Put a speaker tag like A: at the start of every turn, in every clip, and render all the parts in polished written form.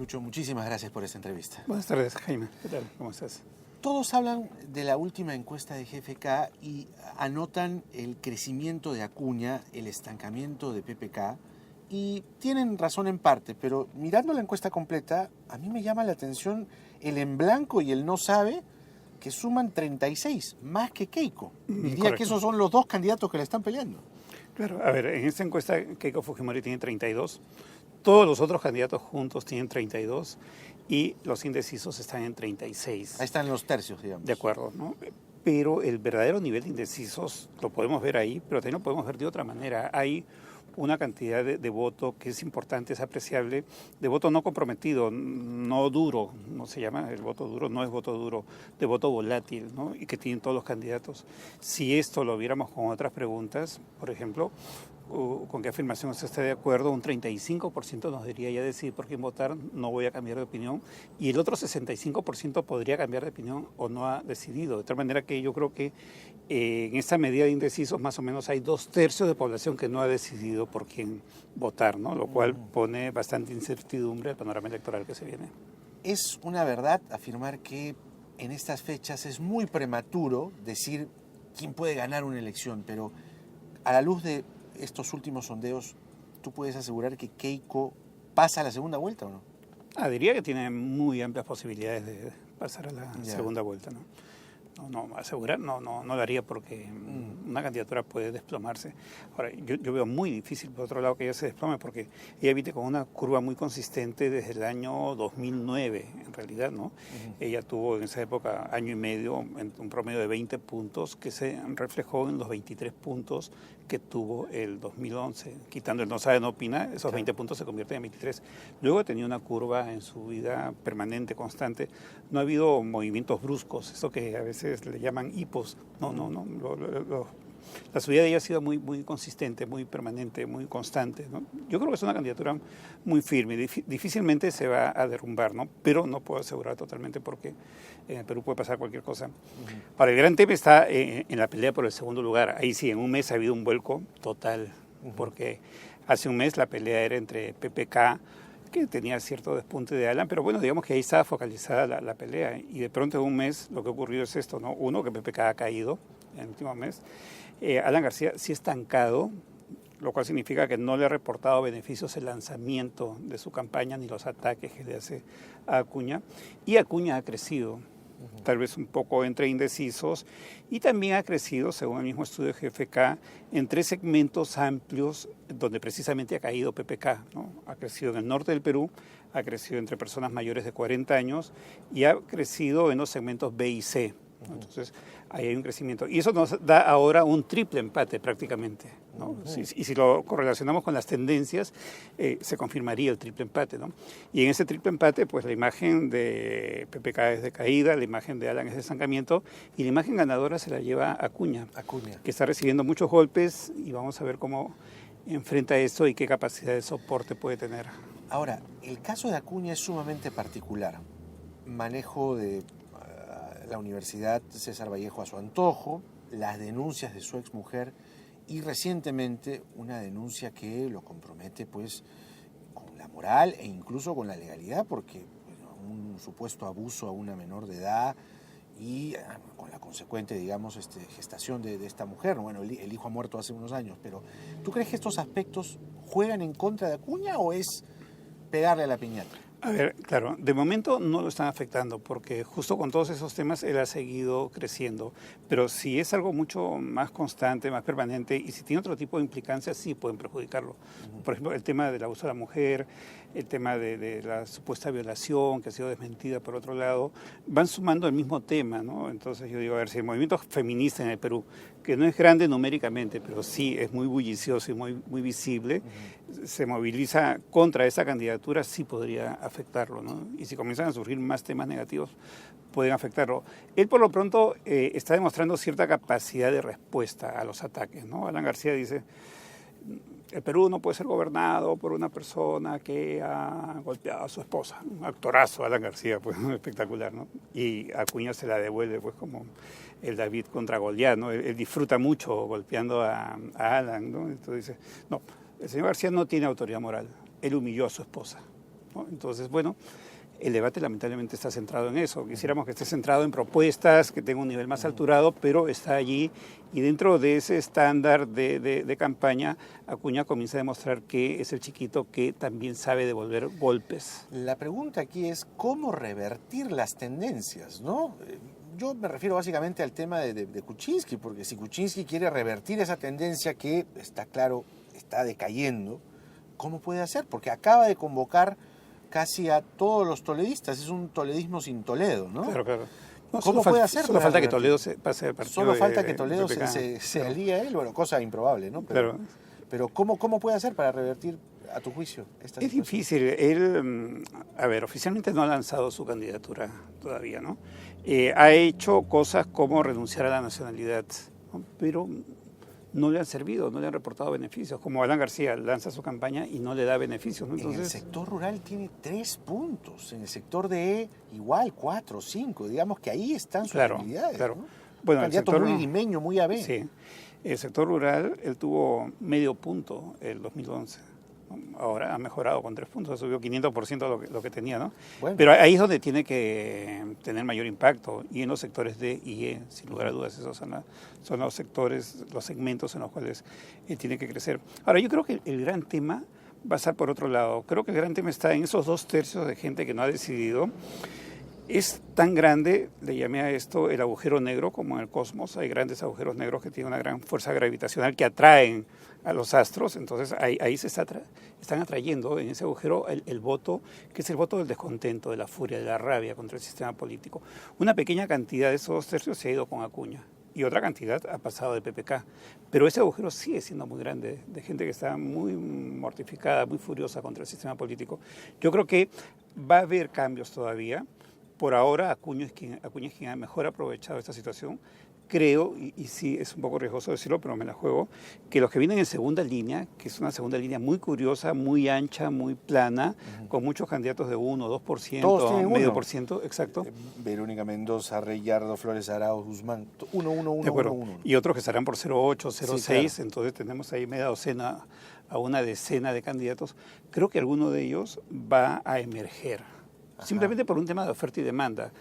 A: Lucho, muchísimas gracias por esta entrevista.
B: Buenas tardes, Jaime. ¿Qué tal? ¿Cómo estás?
A: Todos hablan de la última encuesta de GfK y anotan el crecimiento de Acuña, el estancamiento de PPK, y tienen razón en parte, pero mirando la encuesta completa, a mí me llama la atención el en blanco y el no sabe, que suman 36, más que Keiko. Diría
B: Correcto.
A: que esos son los dos candidatos que le están peleando.
B: Claro, a ver, en esta encuesta Keiko Fujimori tiene 32, todos los otros candidatos juntos tienen 32 y los indecisos están en 36.
A: Ahí están los tercios, digamos.
B: De acuerdo, ¿no? Pero el verdadero nivel de indecisos lo podemos ver ahí, pero también lo podemos ver de otra manera. Hay una cantidad de voto que es importante, es apreciable, de voto no comprometido, no duro, no se llama el voto duro, no es voto duro, de voto volátil, ¿no? Y que tienen todos los candidatos. Si esto lo viéramos con otras preguntas, por ejemplo, con qué afirmación usted está de acuerdo, un 35% nos diría ya decidir por quién votar, no voy a cambiar de opinión, y el otro 65% podría cambiar de opinión o no ha decidido. De tal manera que yo creo que en esta medida de indecisos más o menos hay 2/3 de población que no ha decidido por quién votar, ¿no? Lo cual pone bastante incertidumbre al panorama electoral que se viene.
A: Es una verdad afirmar que en estas fechas es muy prematuro decir quién puede ganar una elección, pero a la luz de estos últimos sondeos, ¿tú puedes asegurar que Keiko pasa a la segunda vuelta o no?
B: Diría que tiene muy amplias posibilidades de pasar a la segunda vuelta, ¿no? No, asegurar no lo haría porque una candidatura puede desplomarse. Ahora, yo veo muy difícil, por otro lado, que ella se desplome porque ella viene con una curva muy consistente desde el año 2009, en realidad, ¿no? Ella tuvo en esa época año y medio un promedio de 20 puntos que se reflejó en los 23 puntos que tuvo el 2011. Quitando el no sabe, no opina, esos 20 puntos se convierten en 23. Luego ha tenido una curva en su vida permanente, constante. No ha habido movimientos bruscos, eso que a veces le llaman hipos. No. La subida de ella ha sido muy consistente, muy permanente, muy constante, ¿no? Yo creo que es una candidatura muy firme, difícilmente se va a derrumbar, ¿no? Pero no puedo asegurar totalmente porque en el Perú puede pasar cualquier cosa. Ahora, el gran tema está en la pelea por el segundo lugar. Ahí sí, en un mes ha habido un vuelco total, porque hace un mes la pelea era entre PPK, que tenía cierto despunte de Alan, pero bueno, digamos que ahí estaba focalizada la pelea, y de pronto en un mes lo que ha ocurrido es esto, ¿no? Uno, que PPK ha caído en el último mes. Alan García sí estancado, lo cual significa que no le ha reportado beneficios el lanzamiento de su campaña ni los ataques que le hace a Acuña, y Acuña ha crecido, tal vez un poco entre indecisos, y también ha crecido, según el mismo estudio de GfK, en 3 segmentos amplios donde precisamente ha caído PPK, ¿no? Ha crecido en el norte del Perú, ha crecido entre personas mayores de 40 años y ha crecido en los segmentos B y C. Entonces, ahí hay un crecimiento. Y eso nos da ahora un triple empate prácticamente, ¿no? Y si lo correlacionamos con las tendencias, se confirmaría el triple empate, ¿no? Y en ese triple empate, pues la imagen de PPK es de caída, la imagen de Alan es de estancamiento, y la imagen ganadora se la lleva Acuña, que está recibiendo muchos golpes, y vamos a ver cómo enfrenta esto y qué capacidad de soporte puede tener.
A: Ahora, el caso de Acuña es sumamente particular. Manejo de la Universidad César Vallejo a su antojo, las denuncias de su exmujer y recientemente una denuncia que lo compromete pues con la moral e incluso con la legalidad, porque un supuesto abuso a una menor de edad y con la consecuente, digamos, gestación de esta mujer. Bueno, el hijo ha muerto hace unos años, pero ¿tú crees que estos aspectos juegan en contra de Acuña o es pegarle a la piñata?
B: A ver, claro, de momento no lo están afectando porque justo con todos esos temas él ha seguido creciendo, pero si es algo mucho más constante, más permanente y si tiene otro tipo de implicancias sí pueden perjudicarlo. Por ejemplo, el tema del abuso a la mujer, el tema de la supuesta violación que ha sido desmentida por otro lado, van sumando el mismo tema, ¿no? Entonces yo digo, a ver, si el movimiento feminista en el Perú, que no es grande numéricamente, pero sí es muy bullicioso y muy visible, se moviliza contra esa candidatura, sí podría afectarlo, ¿no? Y si comienzan a surgir más temas negativos, pueden afectarlo. Él, por lo pronto, está demostrando cierta capacidad de respuesta a los ataques, ¿no? Alan García dice, el Perú no puede ser gobernado por una persona que ha golpeado a su esposa. Un actorazo, Alan García, pues espectacular, ¿no? Y Acuña se la devuelve, pues como el David contra Goliat, ¿no? Él disfruta mucho golpeando a Alan, ¿no? Entonces dice, no, el señor García no tiene autoridad moral, él humilló a su esposa. ¿no? Entonces, bueno, el debate lamentablemente está centrado en eso. Quisiéramos que esté centrado en propuestas, que tenga un nivel más alturado, pero está allí. Y dentro de ese estándar de campaña, Acuña comienza a demostrar que es el chiquito que también sabe devolver golpes.
A: La pregunta aquí es cómo revertir las tendencias, ¿no? Yo me refiero básicamente al tema de Kuczynski, porque si Kuczynski quiere revertir esa tendencia que, está claro, está decayendo, ¿cómo puede hacer? Porque acaba de convocar casi a todos los toledistas, es un toledismo sin Toledo, ¿no?
B: Claro, claro. No,
A: ¿Cómo puede hacer?
B: Solo falta que Toledo se pase al partido.
A: Solo falta que Toledo
B: PPK.
A: se alíe a él, bueno, cosa improbable, ¿no? Pero ¿cómo puede hacer para revertir, a tu juicio, esta situación?
B: Es difícil. Él, a ver, oficialmente no ha lanzado su candidatura todavía, ¿no? Ha hecho cosas como renunciar a la nacionalidad, ¿no? Pero no le han servido, no le han reportado beneficios. Como Alan García lanza su campaña y no le da beneficios, ¿no? Entonces,
A: en el sector rural tiene 3 puntos, en el sector de E igual 4, 5, digamos que ahí están sus habilidades.
B: Claro.
A: ¿no?
B: Bueno,
A: un candidato muy limeño, muy AB.
B: Sí, el sector rural, él tuvo medio punto el 2011. Ahora ha mejorado con 3 puntos, ha subido 500% lo que tenía, ¿no?
A: Bueno.
B: Pero ahí es donde tiene que tener mayor impacto, y en los sectores D y E, sin lugar a dudas, esos son los sectores, los segmentos en los cuales tiene que crecer. Ahora, yo creo que el gran tema va a estar por otro lado. Creo que el gran tema está en esos 2/3 de gente que no ha decidido. Es tan grande, le llamé a esto el agujero negro, como en el cosmos. Hay grandes agujeros negros que tienen una gran fuerza gravitacional que atraen a los astros. Entonces ahí se están atrayendo en ese agujero el voto, que es el voto del descontento, de la furia, de la rabia contra el sistema político. Una pequeña cantidad de esos 2/3 se ha ido con Acuña y otra cantidad ha pasado de PPK. Pero ese agujero sigue siendo muy grande, de gente que está muy mortificada, muy furiosa contra el sistema político. Yo creo que va a haber cambios todavía. Por ahora, Acuña es quien ha mejor aprovechado esta situación. Creo, y sí, es un poco riesgoso decirlo, pero me la juego, que los que vienen en segunda línea, que es una segunda línea muy curiosa, muy ancha, muy plana, con muchos candidatos de 1, 2%,
A: todos tienen
B: medio
A: 1%,
B: exacto.
A: Verónica Mendoza, Reyardo, Flores Arauz, Guzmán, 1, 1, 1, 1, 1.
B: Y otros que estarán por 0,8, 0,6, sí, claro. Entonces tenemos ahí media docena a una decena de candidatos. Creo que alguno de ellos va a emerger. Ajá. Simplemente por un tema de oferta y demanda.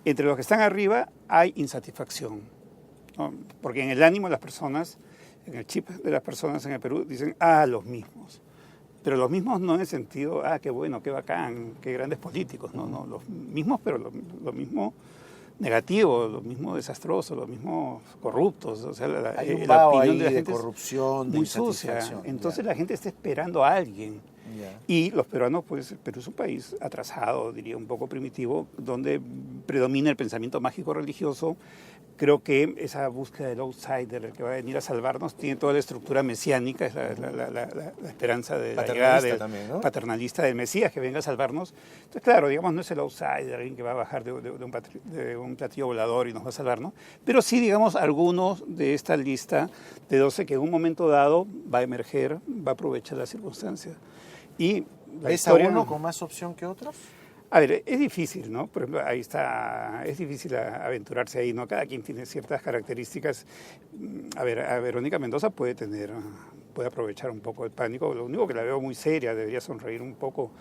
B: Entre los que están arriba hay insatisfacción, ¿no? Porque en el ánimo de las personas, en el chip de las personas en el Perú, dicen, los mismos. Pero los mismos no en el sentido, qué bueno, qué bacán, qué grandes políticos. No, los mismos, pero lo mismo negativo, lo mismo desastroso, lo mismo corruptos. O sea, la opinión de la gente
A: corrupción,
B: muy sucia. Entonces la gente está esperando a alguien. Y los peruanos, pues el Perú es un país atrasado, diría un poco primitivo, donde predomina el pensamiento mágico religioso. Creo que esa búsqueda del outsider, el que va a venir a salvarnos, tiene toda la estructura mesiánica, es la esperanza de la llegada del paternalista del Mesías que venga a salvarnos. Entonces, claro, digamos, no es el outsider, alguien que va a bajar de un platillo volador y nos va a salvarnos, pero sí, digamos, algunos de esta lista de 12 que en un momento dado va a emerger, va a aprovechar la circunstancia. Y la
A: ¿Ves
B: historia,
A: a uno con más opción que otros?
B: A ver, es difícil, ¿no? Por ejemplo, ahí está, es difícil aventurarse ahí, ¿no? Cada quien tiene ciertas características. A ver, a Verónica Mendoza puede aprovechar un poco el pánico. Lo único que la veo muy seria, debería sonreír un poco.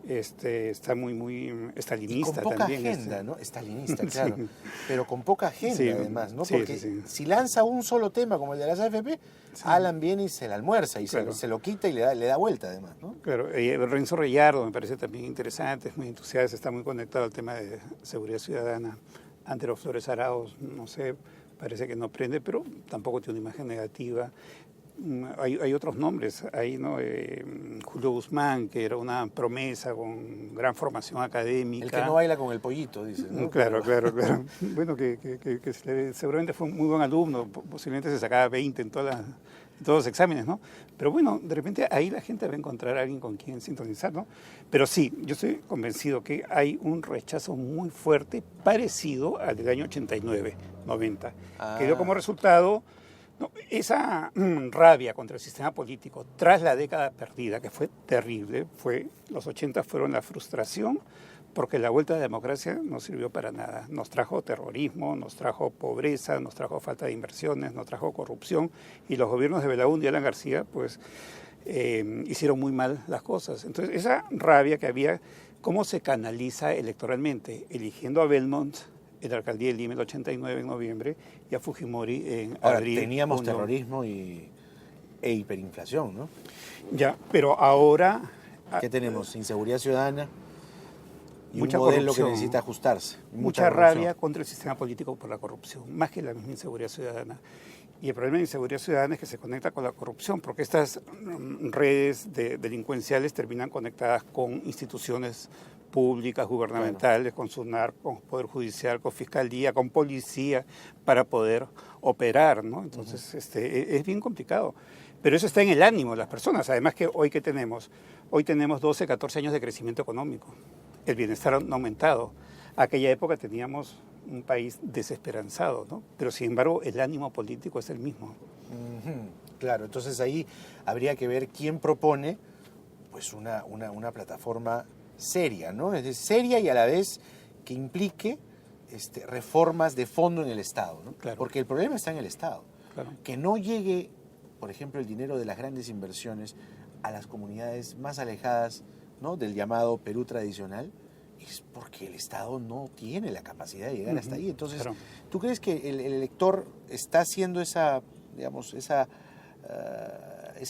B: Está muy estalinista
A: también. Con poca
B: también.
A: Agenda, ¿no? Estalinista, claro. Sí. Pero con poca agenda, sí, además, ¿no? Porque
B: sí.
A: Si lanza un solo tema como el de las AFP, Alan viene y se la almuerza y claro, se lo quita y le da vuelta, además, ¿no?
B: Claro, Renzo Reyardo me parece también interesante, es muy entusiasta, está muy conectado al tema de seguridad ciudadana. Antero Flores Arauz, no sé, parece que no prende, pero tampoco tiene una imagen negativa. Hay otros nombres ahí, ¿no? Julio Guzmán, que era una promesa con gran formación académica.
A: El que no baila con el pollito, dice, ¿no?
B: Claro. Bueno, que seguramente fue un muy buen alumno, posiblemente se sacaba 20 en todos los exámenes, ¿no? Pero bueno, de repente ahí la gente va a encontrar a alguien con quien sintonizar, ¿no? Pero sí, yo estoy convencido que hay un rechazo muy fuerte, parecido al del año 89, 90, que dio como resultado esa rabia contra el sistema político tras la década perdida, que fue terrible. Los 80 fueron la frustración, porque la vuelta a la democracia no sirvió para nada. Nos trajo terrorismo, nos trajo pobreza, nos trajo falta de inversiones, nos trajo corrupción, y los gobiernos de Belaúnde y Alan García, pues hicieron muy mal las cosas. Entonces, esa rabia que había, ¿cómo se canaliza electoralmente? Eligiendo a Belmont en la alcaldía de Lima el 89 en noviembre y a Fujimori en abril.
A: Teníamos terrorismo e hiperinflación, ¿no?
B: Ya, pero ahora...
A: ¿Qué tenemos? Inseguridad ciudadana y
B: mucha
A: un modelo
B: corrupción,
A: que necesita ajustarse.
B: Mucha rabia contra el sistema político por la corrupción, más que la misma inseguridad ciudadana. Y el problema de inseguridad ciudadana es que se conecta con la corrupción, porque estas redes delincuenciales terminan conectadas con instituciones públicas, gubernamentales, con SUNAR, con Poder Judicial, con Fiscalía, con Policía, para poder operar, ¿no? Entonces, es bien complicado. Pero eso está en el ánimo de las personas. Además que hoy, ¿qué tenemos? Hoy tenemos 12, 14 años de crecimiento económico. El bienestar ha aumentado. Aquella época teníamos un país desesperanzado, ¿no? Pero sin embargo el ánimo político es el mismo.
A: Claro, entonces ahí habría que ver quién propone pues una plataforma seria, ¿no? Es decir, seria y a la vez que implique reformas de fondo en el Estado, ¿no?
B: Claro.
A: Porque el problema está en el Estado.
B: Claro.
A: Que no llegue, por ejemplo, el dinero de las grandes inversiones a las comunidades más alejadas, ¿no?, del llamado Perú tradicional, es porque el Estado no tiene la capacidad de llegar hasta ahí. Entonces,
B: claro.
A: ¿tú crees que el elector está haciendo esa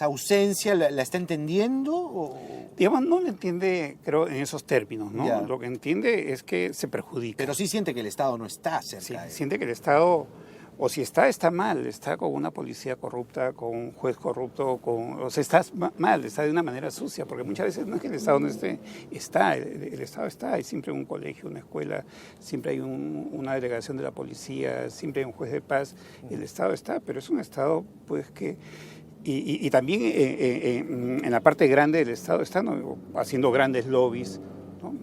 A: ausencia, la está entendiendo? ¿O?
B: Digamos, no lo entiende, creo, en esos términos, ¿no?
A: Ya.
B: Lo que entiende es que se perjudica.
A: Pero sí siente que el Estado no está cerca
B: Sí,
A: de él.
B: siente que el Estado, o si está mal, está con una policía corrupta, con un juez corrupto, o sea, está mal, está de una manera sucia, porque muchas veces no es que el Estado no esté, el Estado está, hay siempre un colegio, una escuela, siempre hay una delegación de la policía, siempre hay un juez de paz, el Estado está, pero es un Estado, pues, que... Y también en la parte grande del Estado están, ¿no?, haciendo grandes lobbies, ¿no?,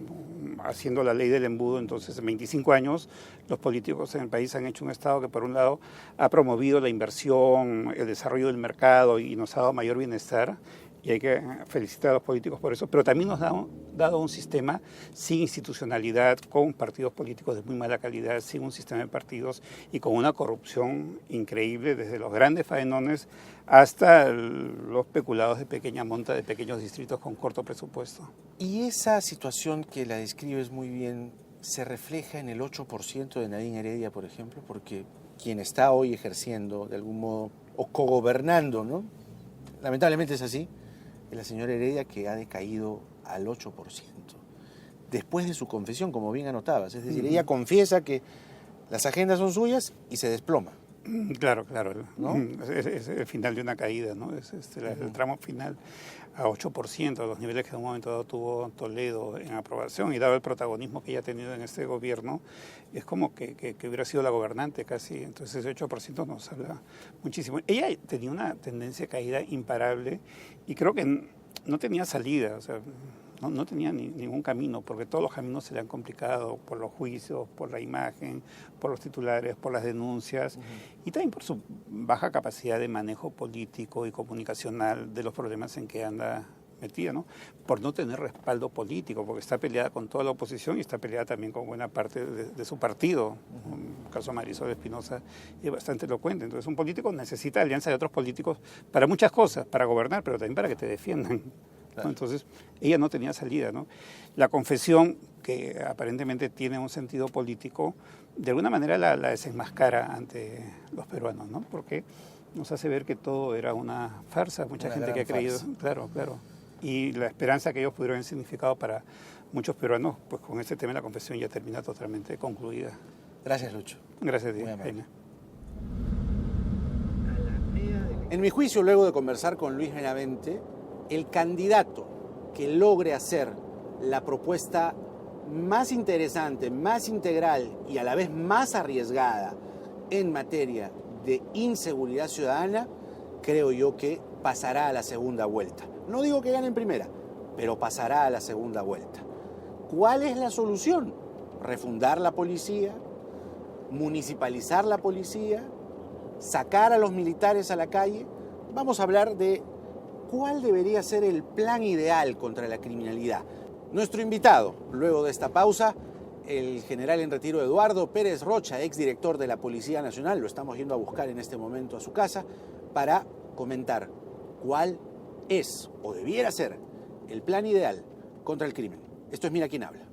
B: haciendo la ley del embudo. Entonces, en 25 años, los políticos en el país han hecho un Estado que, por un lado, ha promovido la inversión, el desarrollo del mercado y nos ha dado mayor bienestar. Y hay que felicitar a los políticos por eso, pero también nos ha dado un sistema sin institucionalidad, con partidos políticos de muy mala calidad, sin un sistema de partidos y con una corrupción increíble, desde los grandes faenones hasta los peculados de pequeña monta, de pequeños distritos con corto presupuesto.
A: Y esa situación que la describes muy bien se refleja en el 8% de Nadine Heredia, por ejemplo, porque quien está hoy ejerciendo de algún modo o cogobernando, ¿no?, lamentablemente es así, es la señora Heredia, que ha decaído al 8%, después de su confesión, como bien anotabas. Es decir, ella confiesa que las agendas son suyas y se desploma.
B: Claro,
A: ¿no?
B: Es el final de una caída, ¿no? Es el tramo final a 8%, los niveles que en un momento dado tuvo Toledo en aprobación, y dado el protagonismo que ella ha tenido en este gobierno, es como que hubiera sido la gobernante casi. Entonces ese 8% nos habla muchísimo. Ella tenía una tendencia de caída imparable y creo que no tenía salida, o sea, no tenía ningún camino, porque todos los caminos se le han complicado por los juicios, por la imagen, por los titulares, por las denuncias, y también por su baja capacidad de manejo político y comunicacional de los problemas en que anda metida, ¿no? Por no tener respaldo político, porque está peleada con toda la oposición y está peleada también con buena parte de su partido. El caso de Marisol Espinosa es bastante elocuente. Entonces, un político necesita alianza de otros políticos para muchas cosas, para gobernar, pero también para que te defiendan. Claro. Entonces, ella no tenía salida, ¿no? La confesión, que aparentemente tiene un sentido político, de alguna manera la desenmascara ante los peruanos, ¿no? Porque nos hace ver que todo era una farsa, mucha gente que ha creído, claro. Y la esperanza que ellos pudieron haber significado para muchos peruanos, pues con este tema de la confesión ya termina totalmente concluida.
A: Gracias, Lucho.
B: Gracias a ti, Jaime.
A: En mi juicio, luego de conversar con Luis Benavente, el candidato que logre hacer la propuesta más interesante, más integral y a la vez más arriesgada en materia de inseguridad ciudadana, creo yo que pasará a la segunda vuelta. No digo que gane en primera, pero pasará a la segunda vuelta. ¿Cuál es la solución? Refundar la policía, municipalizar la policía, sacar a los militares a la calle. Vamos a hablar de cuál debería ser el plan ideal contra la criminalidad. Nuestro invitado, luego de esta pausa, el general en retiro Eduardo Pérez Rocha, exdirector de la Policía Nacional, lo estamos yendo a buscar en este momento a su casa, para comentar cuál es o debiera ser el plan ideal contra el crimen. Esto es Mira quién habla.